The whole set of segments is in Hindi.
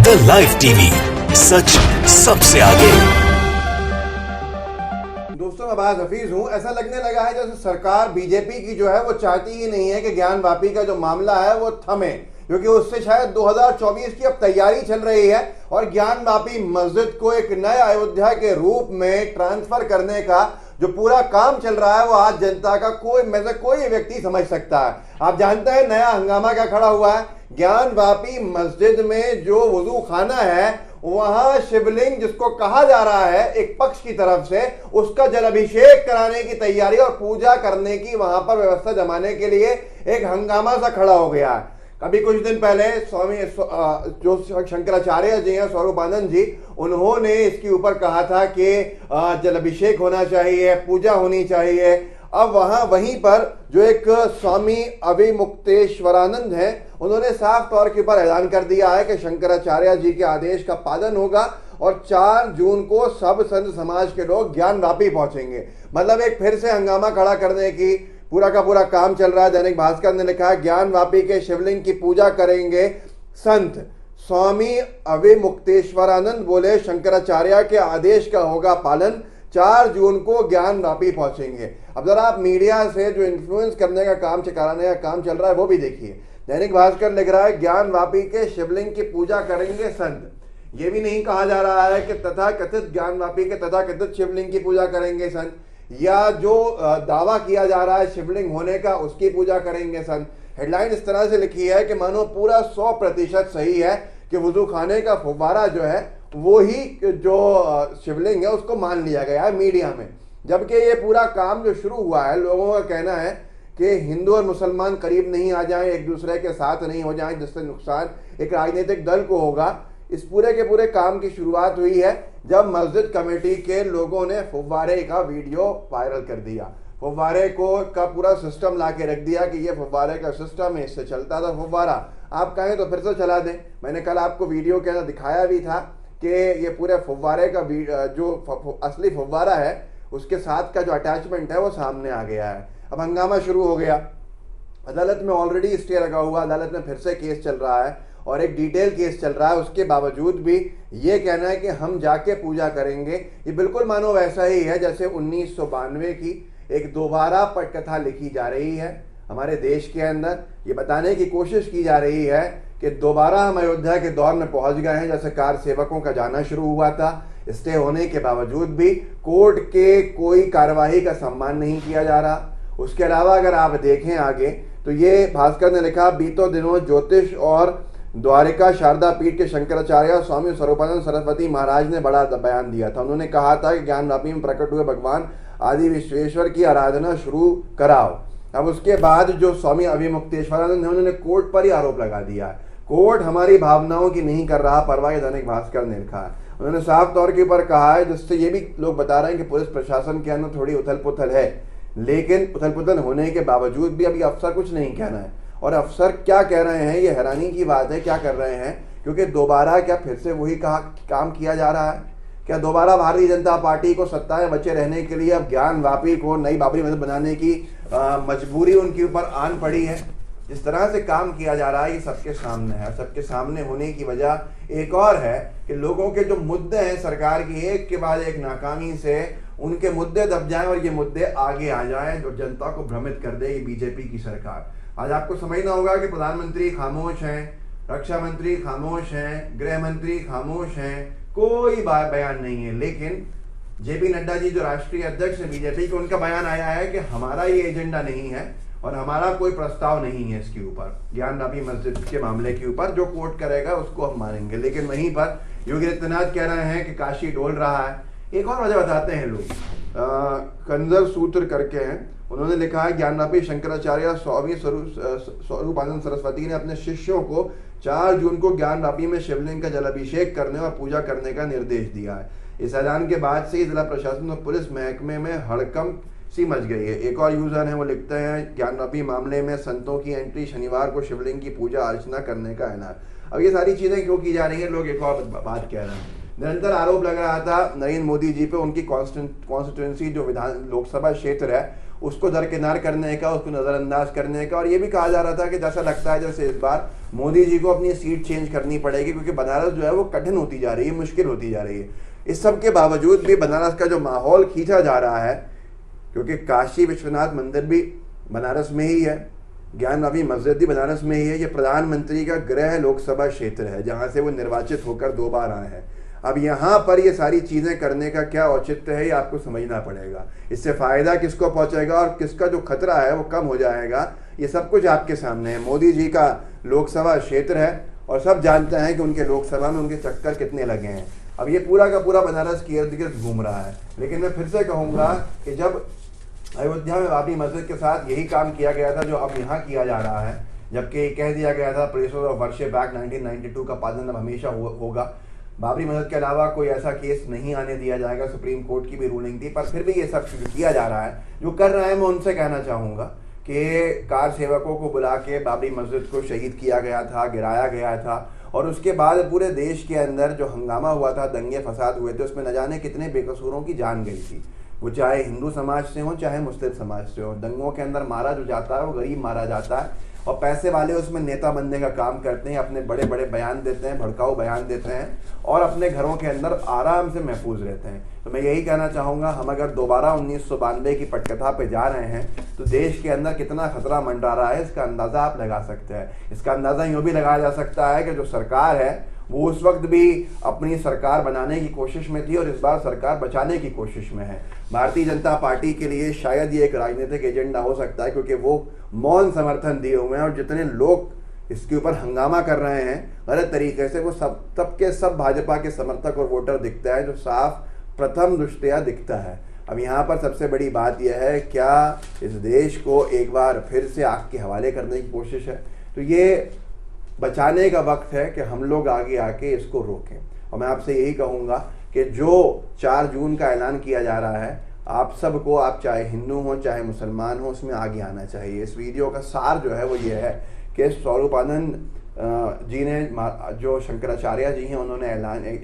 द लाइव टीवी, सच सबसे आगे। दोस्तों, मैं अब्बास हफीज हूं। ऐसा लगने लगा है जैसे सरकार बीजेपी की जो है वो चाहती ही नहीं है कि ज्ञानवापी का जो मामला है वो थमे, क्योंकि उससे शायद 2024 की अब तैयारी चल रही है और ज्ञानवापी मस्जिद को एक नए अयोध्या के रूप में ट्रांसफर करने का जो पूरा काम चल रहा है वो आज जनता का कोई व्यक्ति समझ सकता है। आप जानते हैं नया हंगामा क्या खड़ा हुआ है। ज्ञानवापी मस्जिद में जो वुजू खाना है वहां शिवलिंग जिसको कहा जा रहा है एक पक्ष की तरफ से, उसका जल अभिषेक कराने की तैयारी और पूजा करने की वहां पर व्यवस्था जमाने के लिए एक हंगामा सा खड़ा हो गया है। अभी कुछ दिन पहले स्वामी जो शंकराचार्य जी हैं, स्वरूपानंद जी, उन्होंने इसके ऊपर कहा था कि जल अभिषेक होना चाहिए, पूजा होनी चाहिए। अब वहीं पर जो एक स्वामी अविमुक्तेश्वरानंद हैं, उन्होंने साफ तौर के ऊपर ऐलान कर दिया है कि शंकराचार्य जी के आदेश का पालन होगा और 4 जून को सब संत समाज के लोग ज्ञानवापी पहुंचेंगे। मतलब एक फिर से हंगामा खड़ा करने की पूरा का पूरा काम चल रहा है। दैनिक भास्कर ने लिखा है, ज्ञानवापी के शिवलिंग की पूजा करेंगे संत। स्वामी अविमुक्तेश्वरानंद बोले, शंकराचार्य के आदेश का होगा पालन, 4 जून को ज्ञानवापी पहुंचेंगे। अब जरा आप मीडिया से जो इन्फ्लुएंस करने का काम, कराने का काम चल रहा है वो भी देखिए। दैनिक भास्कर लिख रहा है, ज्ञानवापी के शिवलिंग की पूजा करेंगे संत। ये भी नहीं कहा जा रहा है कि तथाकथित ज्ञानवापी के तथाकथित शिवलिंग की पूजा करेंगे संत, या जो दावा किया जा रहा है शिवलिंग होने का उसकी पूजा करेंगे संत। हेडलाइन इस तरह से लिखी है कि मानो पूरा 100% सही है कि वुजू खाने का फुव्वारा जो है वो ही जो शिवलिंग है उसको मान लिया गया है मीडिया में। जबकि ये पूरा काम जो शुरू हुआ है, लोगों का कहना है कि हिंदू और मुसलमान करीब नहीं आ जाएं, एक दूसरे के साथ नहीं हो जाएं, जिससे नुकसान एक राजनीतिक दल को होगा। इस पूरे के पूरे काम की शुरुआत हुई है जब मस्जिद कमेटी के लोगों ने फुव्वारे का वीडियो वायरल कर दिया। फुव्वारे का पूरा सिस्टम ला के रख दिया कि ये फुव्वारे का सिस्टम है, इससे चलता था फुव्वारा। आप कहें तो फिर से चला दें। मैंने कल आपको वीडियो के अंदर दिखाया भी था कि ये पूरे फुव्वारे का जो असली फुव्वारा है उसके साथ का जो अटैचमेंट है वो सामने आ गया है। अब हंगामा शुरू हो गया। अदालत में ऑलरेडी स्टे लगा हुआ, अदालत में फिर से केस चल रहा है और एक डिटेल केस चल रहा है। उसके बावजूद भी ये कहना है कि हम जाके पूजा करेंगे, ये बिल्कुल मानो वैसा ही है जैसे 1992 की एक दोबारा पटकथा लिखी जा रही है हमारे देश के अंदर। ये बताने की कोशिश की जा रही है कि दोबारा हम अयोध्या के दौर में पहुंच गए हैं, जैसे कार सेवकों का जाना शुरू हुआ था। स्टे होने के बावजूद भी कोर्ट के कोई कार्यवाही का सम्मान नहीं किया जा रहा। उसके अलावा अगर आप देखें आगे तो ये भास्कर ने लिखा, बीतों दिनों ज्योतिष और द्वारिका शारदा पीठ के शंकराचार्य स्वामी स्वरूपानंद सरस्वती महाराज ने बड़ा बयान दिया था। उन्होंने कहा था कि ज्ञानवापी में प्रकट हुए भगवान आदि विश्वेश्वर की आराधना शुरू कराओ। अब उसके बाद जो स्वामी अविमुक्तेश्वरानंद है उन्होंने कोर्ट पर ही आरोप लगा दिया है। कोर्ट हमारी भावनाओं की नहीं कर रहा परवाह, दैनिक भास्कर ने लिखा है। उन्होंने साफ तौर के ऊपर कहा है, जिससे ये भी लोग बता रहे हैं कि पुलिस प्रशासन के अंदर थोड़ी उथल पुथल है, लेकिन उथल पुथल होने के बावजूद भी अभी अफसर कुछ नहीं कहना है। और अफसर क्या कह रहे हैं ये हैरानी की बात है, क्या कर रहे हैं, क्योंकि दोबारा क्या फिर से वही काम किया जा रहा है? क्या दोबारा भारतीय जनता पार्टी को सत्ता में बचे रहने के लिए अब ज्ञानवापी को नई बाबरी मस्जिद बनाने की मजबूरी उनके ऊपर आन पड़ी है? जिस तरह से काम किया जा रहा है ये सबके सामने है। सबके सामने होने की वजह एक और है कि लोगों के जो मुद्दे हैं सरकार की एक के बाद एक नाकामी से उनके मुद्दे दब जाएं और ये मुद्दे आगे आ जाएं जो जनता को भ्रमित कर दे ये बीजेपी की सरकार। आज आपको समझना होगा कि प्रधानमंत्री खामोश हैं, रक्षा मंत्री खामोश हैं, गृह मंत्री खामोश हैं, कोई बयान नहीं है। लेकिन जेपी नड्डा जी जो राष्ट्रीय अध्यक्ष है बीजेपी के, उनका बयान आया है कि हमारा ये एजेंडा नहीं है और हमारा कोई प्रस्ताव नहीं है इसके ऊपर, ज्ञानवापी मस्जिद के मामले के ऊपर। जो कोर्ट करेगा उसको हम मानेंगे। लेकिन वहीं पर योगी आदित्यनाथ कह रहे हैं कि काशी डोल रहा है। एक और वजह बताते हैं लोग, कंजर सूत्र करके हैं, उन्होंने लिखा है, ज्ञानवापी शंकराचार्य स्वामी स्वरूपानंद सरस्वती ने अपने शिष्यों को 4 जून को ज्ञानवापी में शिवलिंग का जलाभिषेक करने और पूजा करने का निर्देश दिया है। इस ऐलान के बाद से जिला प्रशासन और पुलिस महकमे में हड़कंप सी मच गई है। एक और यूजर है, वो लिखते हैं, ज्ञानवापी मामले में संतों की एंट्री, शनिवार को शिवलिंग की पूजा अर्चना करने का ऐलान। अब ये सारी चीजें क्यों की जा रही है? लोग एक और बात कह रहे हैं। निरंतर आरोप लग रहा था नरेंद्र मोदी जी पे, उनकी कॉन्स्टिट्यूंसी जो विधान लोकसभा क्षेत्र है उसको दरकिनार करने का, उसको नज़रअंदाज करने का। और ये भी कहा जा रहा था कि जैसा लगता है जैसे इस बार मोदी जी को अपनी सीट चेंज करनी पड़ेगी, क्योंकि बनारस जो है वो कठिन होती जा रही है, मुश्किल होती जा रही है। इस सब के बावजूद भी बनारस का जो माहौल खींचा जा रहा है, क्योंकि काशी विश्वनाथ मंदिर भी बनारस में ही है, ज्ञानवापी मस्जिद भी बनारस में ही है, ये प्रधानमंत्री का गृह लोकसभा क्षेत्र है जहाँ से वो निर्वाचित होकर 2 बार आए हैं। अब यहाँ पर ये सारी चीज़ें करने का क्या औचित्य है, ये आपको समझना पड़ेगा। इससे फ़ायदा किसको पहुँचेगा और किसका जो खतरा है वो कम हो जाएगा, ये सब कुछ आपके सामने है। मोदी जी का लोकसभा क्षेत्र है और सब जानते हैं कि उनके लोकसभा में उनके चक्कर कितने लगे हैं। अब ये पूरा का पूरा बनारस के इर्द गिर्द घूम रहा है। लेकिन मैं फिर से कहूँगा कि जब अयोध्या में बाबरी मस्जिद के साथ यही काम किया गया था जो अब यहाँ किया जा रहा है, जबकि कह दिया गया था प्रिंसिपल ऑफ वर्शिप एक्ट 1992 का पालन अब हमेशा होगा, बाबरी मस्जिद के अलावा कोई ऐसा केस नहीं आने दिया जाएगा, सुप्रीम कोर्ट की भी रूलिंग थी। पर फिर भी ये सब किया जा रहा है, जो कर रहा है मैं उनसे कहना चाहूँगा कि कार सेवकों को बुला के बाबरी मस्जिद को शहीद किया गया था, गिराया गया था, और उसके बाद पूरे देश के अंदर जो हंगामा हुआ था, दंगे फसाद हुए थे, उसमें न जाने कितने बेकसूरों की जान गई थी, वो चाहे हिंदू समाज से हो चाहे मुस्लिम समाज से हो। दंगों के अंदर मारा जो जाता है वो गरीब मारा जाता है, और पैसे वाले उसमें नेता बनने का काम करते हैं, अपने बड़े बड़े बयान देते हैं, भड़काऊ बयान देते हैं और अपने घरों के अंदर आराम से महफूज रहते हैं। तो मैं यही कहना चाहूँगा, हम अगर दोबारा 1992 की पटकथा पे जा रहे हैं तो देश के अंदर कितना खतरा मंडरा रहा है इसका अंदाज़ा आप लगा सकते हैं। इसका अंदाज़ा यूँ भी लगाया जा सकता है कि जो सरकार है वो उस वक्त भी अपनी सरकार बनाने की कोशिश में थी और इस बार सरकार बचाने की कोशिश में है। भारतीय जनता पार्टी के लिए शायद ये एक राजनीतिक एजेंडा हो सकता है, क्योंकि वो मौन समर्थन दिए हुए हैं और जितने लोग इसके ऊपर हंगामा कर रहे हैं गलत तरीके से, वो सब भाजपा के समर्थक और वोटर दिखता है, जो साफ प्रथम दृष्टया दिखता है। अब यहाँ पर सबसे बड़ी बात यह है, क्या इस देश को एक बार फिर से आग के हवाले करने की कोशिश है? तो ये बचाने का वक्त है कि हम लोग आगे आके इसको रोकें। और मैं आपसे यही कहूँगा कि जो 4 जून का ऐलान किया जा रहा है, आप सबको, आप चाहे हिंदू हो चाहे मुसलमान हो, उसमें आगे आना चाहिए। इस वीडियो का सार जो है वो ये है कि स्वरूपानंद जी ने, जो शंकराचार्य जी हैं, उन्होंने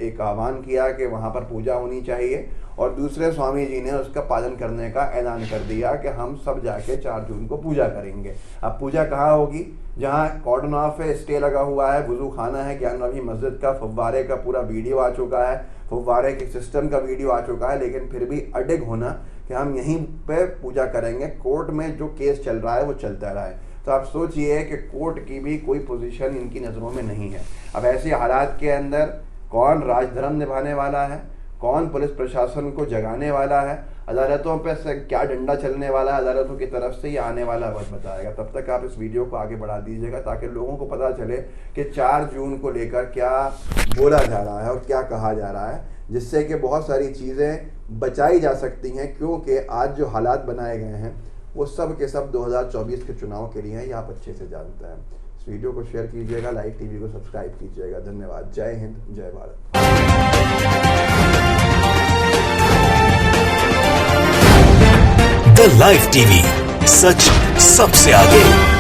एक आह्वान किया कि वहाँ पर पूजा होनी चाहिए, और दूसरे स्वामी जी ने उसका पालन करने का ऐलान कर दिया कि हम सब जाके 4 जून को पूजा करेंगे। अब पूजा कहाँ होगी? जहाँ कॉर्डन ऑफ स्टे लगा हुआ है, वुजू खाना है, ज्ञानवापी मस्जिद का फव्वारे का पूरा वीडियो आ चुका है, फव्वारे के सिस्टम का वीडियो आ चुका है, लेकिन फिर भी अडिग होना कि हम यहीं पे पूजा करेंगे। कोर्ट में जो केस चल रहा है वो चलता रहा है। तो आप सोचिए कि कोर्ट की भी कोई पोजीशन इनकी नज़रों में नहीं है। अब ऐसे हालात के अंदर कौन राजधर्म निभाने वाला है, कौन पुलिस प्रशासन को जगाने वाला है, अदालतों पे से क्या डंडा चलने वाला है अदालतों की तरफ से, ये आने वाला वक्त बताएगा। तब तक आप इस वीडियो को आगे बढ़ा दीजिएगा ताकि लोगों को पता चले कि 4 जून को लेकर क्या बोला जा रहा है और क्या कहा जा रहा है, जिससे कि बहुत सारी चीज़ें बचाई जा सकती हैं। क्योंकि आज जो हालात बनाए गए हैं वो सब के सब 2024 के चुनाव के लिए हैं, ये आप अच्छे से जानते हैं। इस वीडियो को शेयर कीजिएगा, लाइव टीवी को सब्सक्राइब कीजिएगा। धन्यवाद। जय हिंद, जय भारत। द लाइव टीवी, सच सबसे आगे।